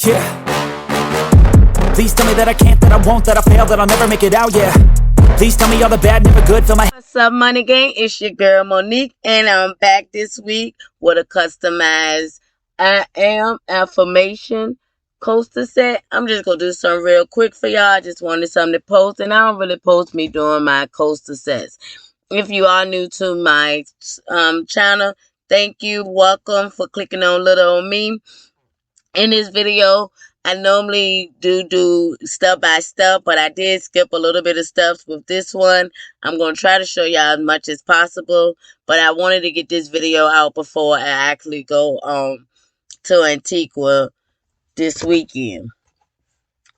yeah. Please tell me that I can't, that I won't, that I fail, that I'll never make it out, yeah. Please tell me all the bad, never good, fill my... What's up, Money Gang? It's your girl, Monique, and I'm back this week with a customized I Am Affirmation coaster set. I'm just going to do something real quick for y'all. I just wanted something to post, and I don't really post me doing my coaster sets. If you are new to my channel, thank you. Welcome for clicking on Little On Me. In this video, I normally do step by step, but I did skip a little bit of steps with this one. I'm going to try to show y'all as much as possible, but I wanted to get this video out before I actually go to Antigua this weekend.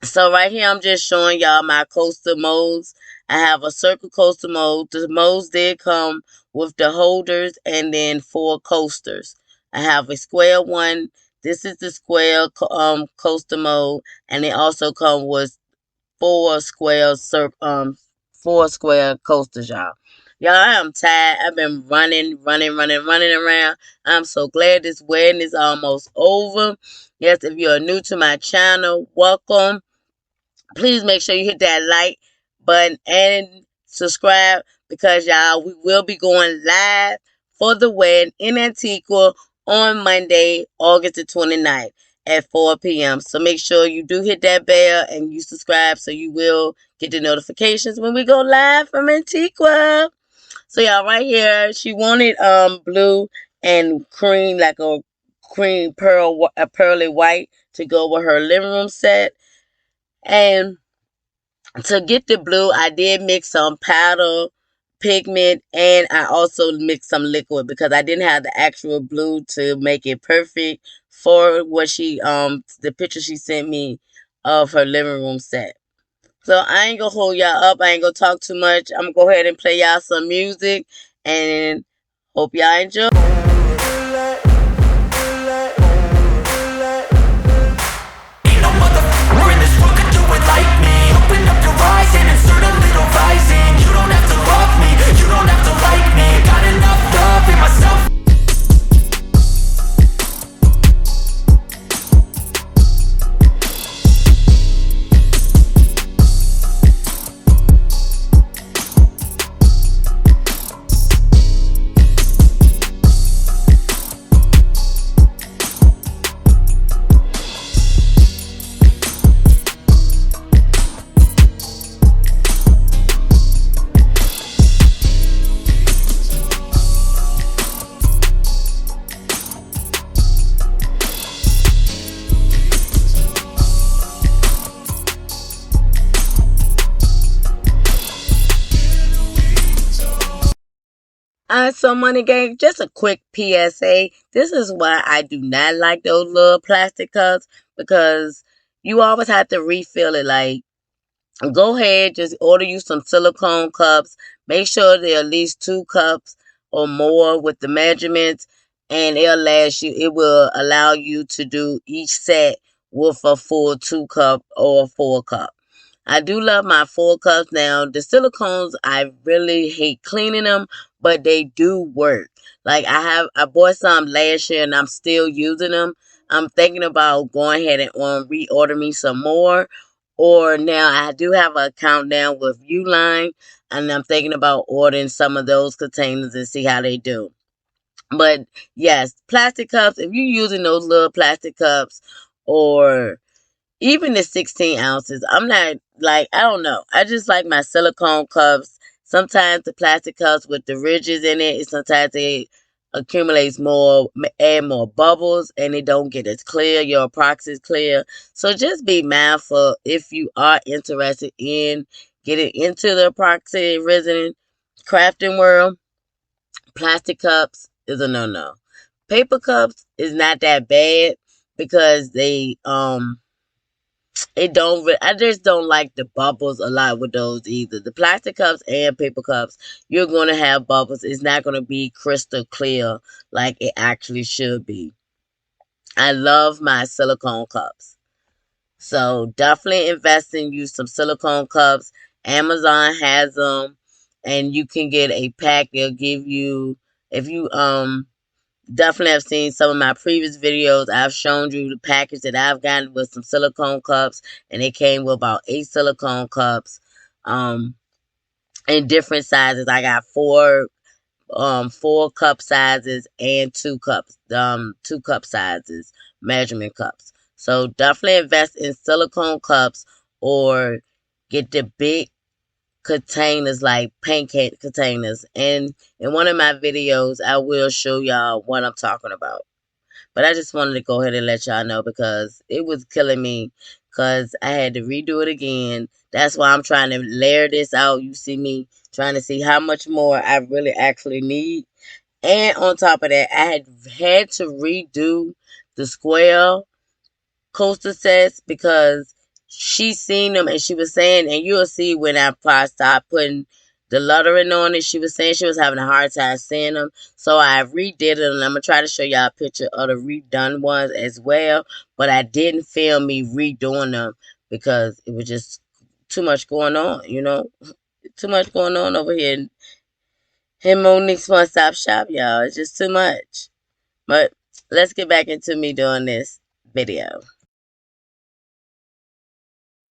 So right here, I'm just showing y'all my coaster molds. I have a circle coaster mold. The molds did come with the holders and then 4 coasters. I have a square one. This is the square coaster mold, and it also comes with 4 square coasters, y'all. Y'all, I am tired. I've been running around. I'm so glad this wedding is almost over. Yes, if you're new to my channel, welcome. Please make sure you hit that like button and subscribe, because y'all, we will be going live for the wedding in Antigua on Monday, August the 29th at 4 p.m. So make sure you do hit that bell and you subscribe so you will get the notifications when we go live from Antigua. So y'all, right here, she wanted blue and cream, like a cream pearly white to go with her living room set. And to get the blue, I did mix some powder pigment, and I also mixed some liquid because I didn't have the actual blue to make it perfect for what she the picture she sent me of her living room set. So I ain't gonna hold y'all up. I ain't gonna talk too much. I'm gonna go ahead and play y'all some music, and hope y'all enjoy. So Money Gang, just a quick PSA. This is why I do not like those little plastic cups, because you always have to refill it. Like, go ahead, just order you some silicone cups. Make sure there are at least 2 cups or more with the measurements, and it'll last you. It will allow you to do each set with a full 2 cup or 4 cup. I do love my 4 cups now. The silicones, I really hate cleaning them, but they do work. Like, I bought some last year and I'm still using them. I'm thinking about going ahead and reorder me some more. Or now I do have an account now with Uline, and I'm thinking about ordering some of those containers and see how they do. But yes, plastic cups, if you're using those little plastic cups, or even the 16 ounces, I'm not, like, I don't know. I just like my silicone cups. Sometimes the plastic cups with the ridges in it, sometimes they accumulates more, add more bubbles, and it don't get as clear. Your epoxy is clear. So just be mindful if you are interested in getting into the epoxy resin crafting world. Plastic cups is a no-no. Paper cups is not that bad because they I just don't like the bubbles a lot with those either. The plastic cups and paper cups, you're going to have bubbles. It's not going to be crystal clear like it actually should be. I love my silicone cups. So definitely invest in you some silicone cups. Amazon has them, and you can get a pack. They'll give you, if you definitely have seen some of my previous videos. I've shown you the package that I've gotten with some silicone cups, and it came with about 8 silicone cups in different sizes. I got four cup sizes and 2 cup sizes, measurement cups. So definitely invest in silicone cups or get the big containers, like pancake containers. And in one of my videos, I will show y'all what I'm talking about. But I just wanted to go ahead and let y'all know because it was killing me because I had to redo it again. That's why I'm trying to layer this out. You see me trying to see how much more I really actually need. And on top of that, I had to redo the square coaster sets because she seen them and she was saying, and you'll see when I start putting the lettering on it, she was saying she was having a hard time seeing them. So I redid it, and I'm going to try to show y'all a picture of the redone ones as well. But I didn't film me redoing them because it was just too much going on, you know. Too much going on over here in Monique's One Stop Shop, y'all. It's just too much. But let's get back into me doing this video.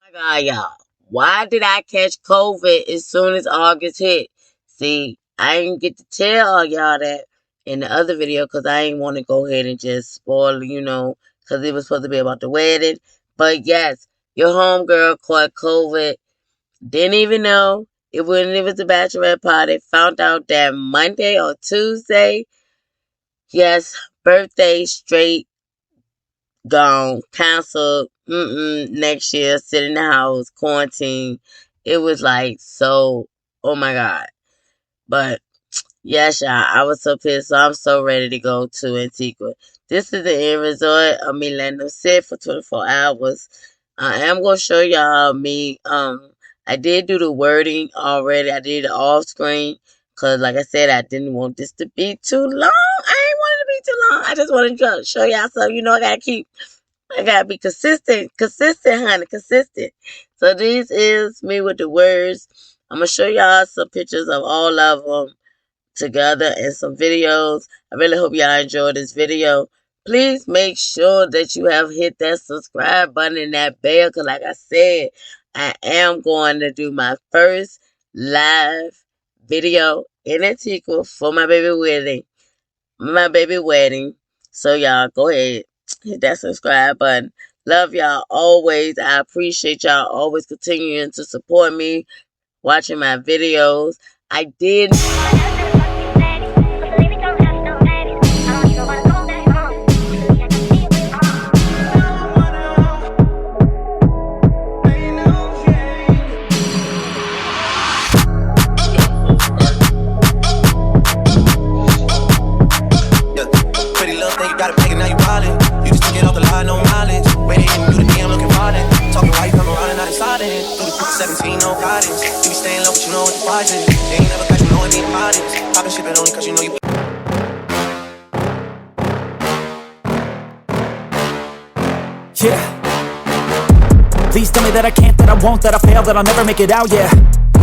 My God, y'all. Why did I catch COVID as soon as August hit? See, I didn't get to tell all y'all that in the other video because I didn't want to go ahead and just spoil, you know, because it was supposed to be about the wedding. But yes, your homegirl caught COVID. Didn't even know it was a bachelorette party. Found out that Monday or Tuesday. Yes, birthday straight gone, canceled, next year, sit in the house, quarantine. It was like so, oh my God. But yes, y'all, I was so pissed, so I'm so ready to go to Antigua. This is the end result of me letting them sit for 24 hours. I am going to show y'all me, I did do the wording already. I did it off screen. Because, like I said, I didn't want this to be too long. I ain't want it to be too long. I just wanted to show y'all something. You know, I gotta be consistent, honey, consistent. So this is me with the words. I'm gonna show y'all some pictures of all of them together and some videos. I really hope y'all enjoyed this video. Please make sure that you have hit that subscribe button and that bell, because like I said, I am going to do my first live video in Antigua for my baby wedding. So y'all go ahead, hit that subscribe button. Love y'all always. I appreciate y'all always continuing to support me, watching my videos. I did got it making now you wildin'. You just get off the line, no mileage. Waiting in you the DM looking violent. Talking while you come around and not inside it. Through the 17, no guidance. You be staying low, but you know what the price is. They ain't never catch you knowing need bodies. Poppin' shit, but only cause you know you. Yeah. Please tell me that I can't, that I won't, that I fail, that I'll never make it out, yeah.